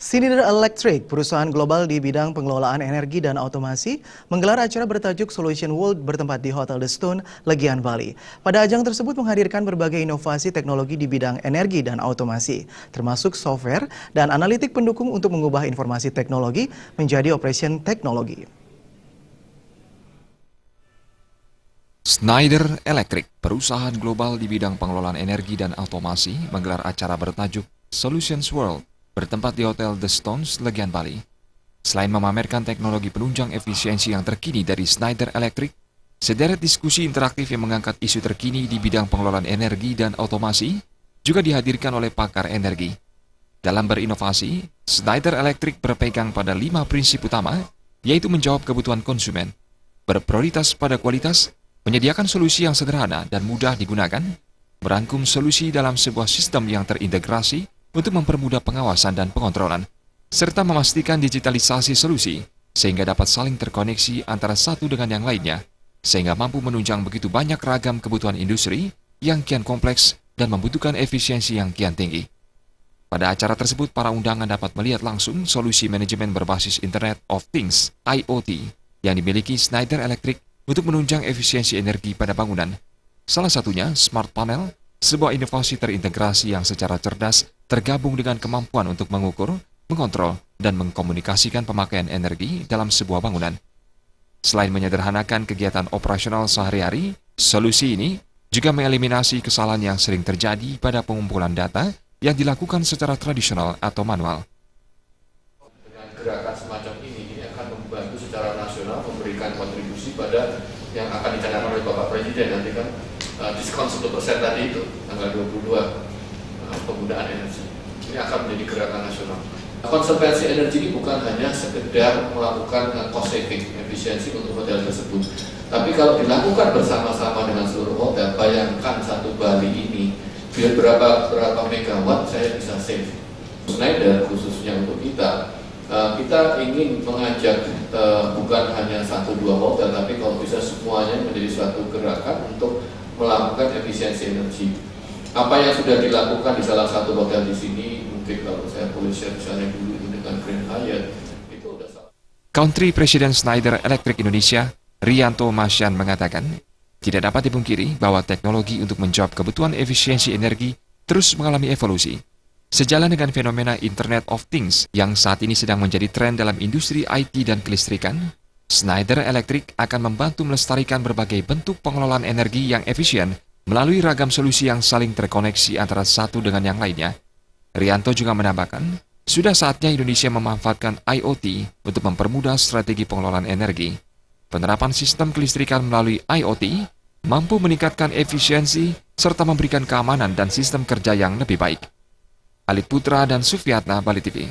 Schneider Electric, perusahaan global di bidang pengelolaan energi dan otomasi, menggelar acara bertajuk Solution World bertempat di Hotel The Stone, Legian, Bali. Pada ajang tersebut menghadirkan berbagai inovasi teknologi di bidang energi dan otomasi, termasuk software dan analitik pendukung untuk mengubah informasi teknologi menjadi operation teknologi. Schneider Electric, perusahaan global di bidang pengelolaan energi dan otomasi, menggelar acara bertajuk Solutions World bertempat di Hotel The Stones, Legian, Bali. Selain memamerkan teknologi penunjang efisiensi yang terkini dari Schneider Electric, sederet diskusi interaktif yang mengangkat isu terkini di bidang pengelolaan energi dan otomasi juga dihadirkan oleh pakar energi. Dalam berinovasi, Schneider Electric berpegang pada 5 prinsip utama, yaitu menjawab kebutuhan konsumen, berprioritas pada kualitas, menyediakan solusi yang sederhana dan mudah digunakan, merangkum solusi dalam sebuah sistem yang terintegrasi untuk mempermudah pengawasan dan pengontrolan, serta memastikan digitalisasi solusi sehingga dapat saling terkoneksi antara satu dengan yang lainnya, sehingga mampu menunjang begitu banyak ragam kebutuhan industri yang kian kompleks dan membutuhkan efisiensi yang kian tinggi. Pada acara tersebut, para undangan dapat melihat langsung solusi manajemen berbasis Internet of Things (IoT) yang dimiliki Schneider Electric untuk menunjang efisiensi energi pada bangunan. Salah satunya Smart Panel, sebuah inovasi terintegrasi yang secara cerdas tergabung dengan kemampuan untuk mengukur, mengontrol, dan mengkomunikasikan pemakaian energi dalam sebuah bangunan. Selain menyederhanakan kegiatan operasional sehari-hari, solusi ini juga mengeliminasi kesalahan yang sering terjadi pada pengumpulan data yang dilakukan secara tradisional atau manual. Dengan gerakan semacam ini akan membantu secara nasional memberikan kontribusi pada yang akan dicanangkan oleh Bapak Presiden nanti kan diskon 10% tadi itu tanggal 22 penggunaan energi. Ini akan menjadi gerakan nasional. Konservasi energi ini bukan hanya sekedar melakukan cost saving, efisiensi untuk hotel tersebut. Tapi kalau dilakukan bersama-sama dengan seluruh hotel, bayangkan satu Bali ini, biar berapa megawatt saya bisa save. Schneider khususnya untuk kita ingin mengajak bukan hanya 1-2 hotel, tapi kalau bisa semuanya menjadi suatu gerakan untuk melakukan efisiensi energi. Apa yang sudah dilakukan di salah satu hotel di sini, mungkin kalau saya boleh share misalnya dulu itu dengan Grand Hyatt, itu udah salah. Country President Schneider Electric Indonesia, Rianto Masyan, mengatakan, tidak dapat dipungkiri bahwa teknologi untuk menjawab kebutuhan efisiensi energi terus mengalami evolusi. Sejalan dengan fenomena Internet of Things yang saat ini sedang menjadi tren dalam industri IT dan kelistrikan, Schneider Electric akan membantu melestarikan berbagai bentuk pengelolaan energi yang efisien melalui ragam solusi yang saling terkoneksi antara satu dengan yang lainnya. Rianto juga menambahkan, sudah saatnya Indonesia memanfaatkan IoT untuk mempermudah strategi pengelolaan energi. Penerapan sistem kelistrikan melalui IoT mampu meningkatkan efisiensi serta memberikan keamanan dan sistem kerja yang lebih baik. Alit Putra dan Sufyatna, Bali TV.